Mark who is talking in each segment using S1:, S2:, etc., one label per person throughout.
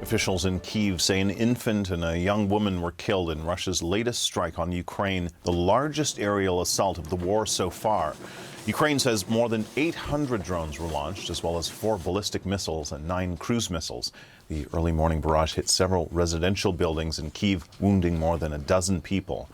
S1: Officials in Kyiv say an infant and a young woman were killed in Russia's latest strike on Ukraine, the largest aerial assault of the war so far. Ukraine says more than 800 drones were launched, as well as 4 ballistic missiles and 9 cruise missiles. The early morning barrage hit several residential buildings in Kyiv, wounding more than a dozen people.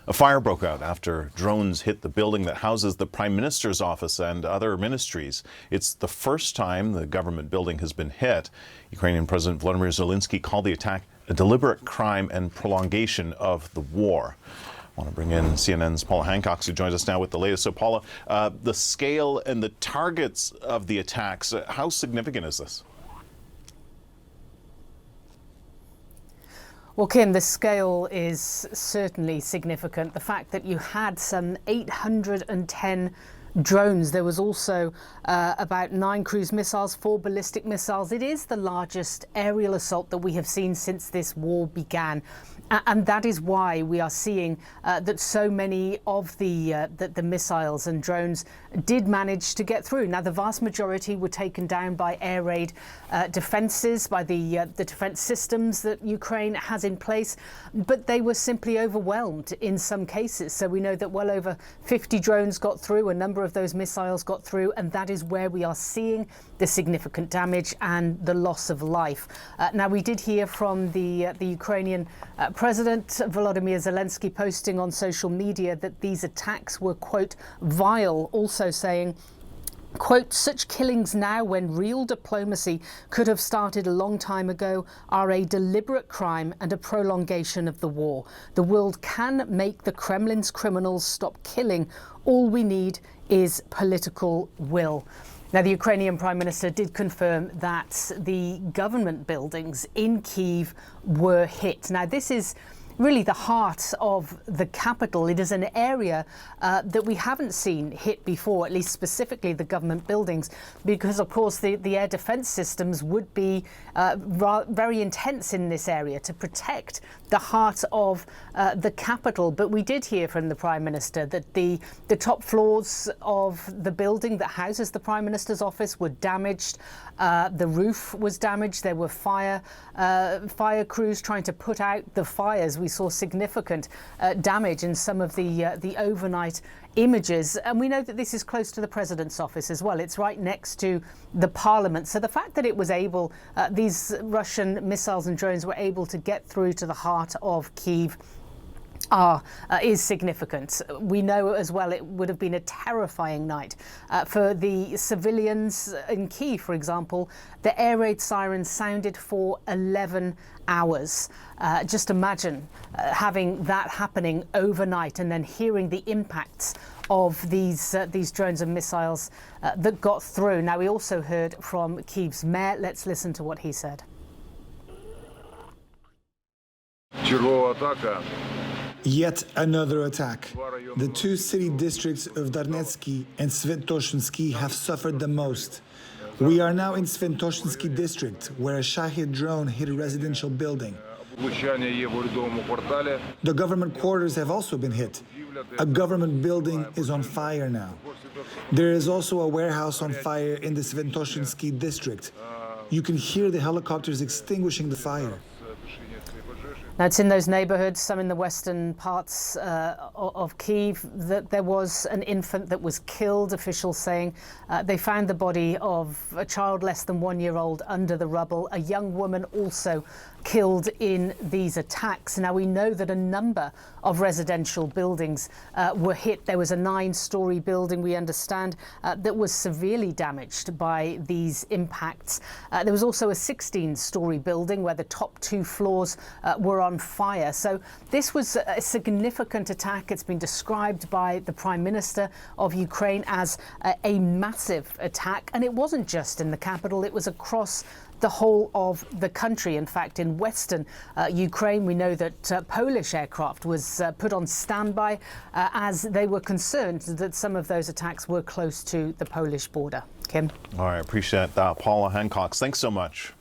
S1: A fire broke out after drones hit the building that houses the Prime Minister's office and other ministries. It's the first time the government building has been hit. Ukrainian President Volodymyr Zelensky called the attack a deliberate crime and prolongation of the war. I want to bring in CNN's Paula Hancock, who joins us now with the latest. So, Paula, the scale and the targets of the attacks, how significant is this?
S2: Well, Kim, the scale is certainly significant. The fact that you had some 810 drones. There was also about 9 cruise missiles, 4 ballistic missiles. It is the largest aerial assault that we have seen since this war began. And that is why we are seeing that so many of the missiles and drones did manage to get through. Now, the vast majority were taken down by air raid defences, by the defence systems that Ukraine has in place, but they were simply overwhelmed in some cases. So we know that well over 50 drones got through, a number of those missiles got through, and that is where we are seeing the significant damage and the loss of life. Now, we did hear from the Ukrainian President Volodymyr Zelensky posting on social media that these attacks were, quote, vile, also saying, quote, such killings now when real diplomacy could have started a long time ago are a deliberate crime and a prolongation of the war. The world can make the Kremlin's criminals stop killing. All we need is political will. Now, the Ukrainian Prime Minister did confirm that the government buildings in Kyiv were hit. Now, this is really the heart of the capital. It is an area that we haven't seen hit before, at least specifically the government buildings, because, of course, the air defense systems would be very intense in this area to protect the heart of the capital. But we did hear from the Prime Minister that the top floors of the building that houses the Prime Minister's office were damaged. The roof was damaged. There were fire crews trying to put out the fires. We saw significant damage in some of the overnight images. And we know that this is close to the president's office as well. It's right next to the parliament. So the fact that it was able, these Russian missiles and drones were able to get through to the heart of Kyiv is significant. We know as well it would have been a terrifying night for the civilians in Kyiv, for example. The air raid sirens sounded for 11 hours. Just imagine having that happening overnight and then hearing the impacts of these drones and missiles that got through. Now, we also heard from Kyiv's mayor. Let's listen to what he said.
S3: Yet another attack. The 2 city districts of Darnetsky and Sventoshinsky have suffered the most. We are now in Sventoshinsky district, where a Shahid drone hit a residential building. The government quarters have also been hit. A government building is on fire now. There is also a warehouse on fire in the Sventoshinsky district. You can hear the helicopters extinguishing the fire.
S2: Now, it's in those neighbourhoods, some in the western parts of Kyiv, that there was an infant that was killed, officials saying. They found the body of a child less than 1 year old under the rubble. A young woman also killed in these attacks. Now, we know that a number of residential buildings were hit. There was a 9-story building, we understand, that was severely damaged by these impacts. There was also a 16-story building where the top 2 floors were on fire. So this was a significant attack. It's been described by the Prime Minister of Ukraine as a massive attack. And it wasn't just in the capital, it was across the whole of the country. In fact, in western Ukraine, we know that Polish aircraft was put on standby as they were concerned that some of those attacks were close to the Polish border. Kim?
S1: All right, appreciate that. Paula Hancock, thanks so much.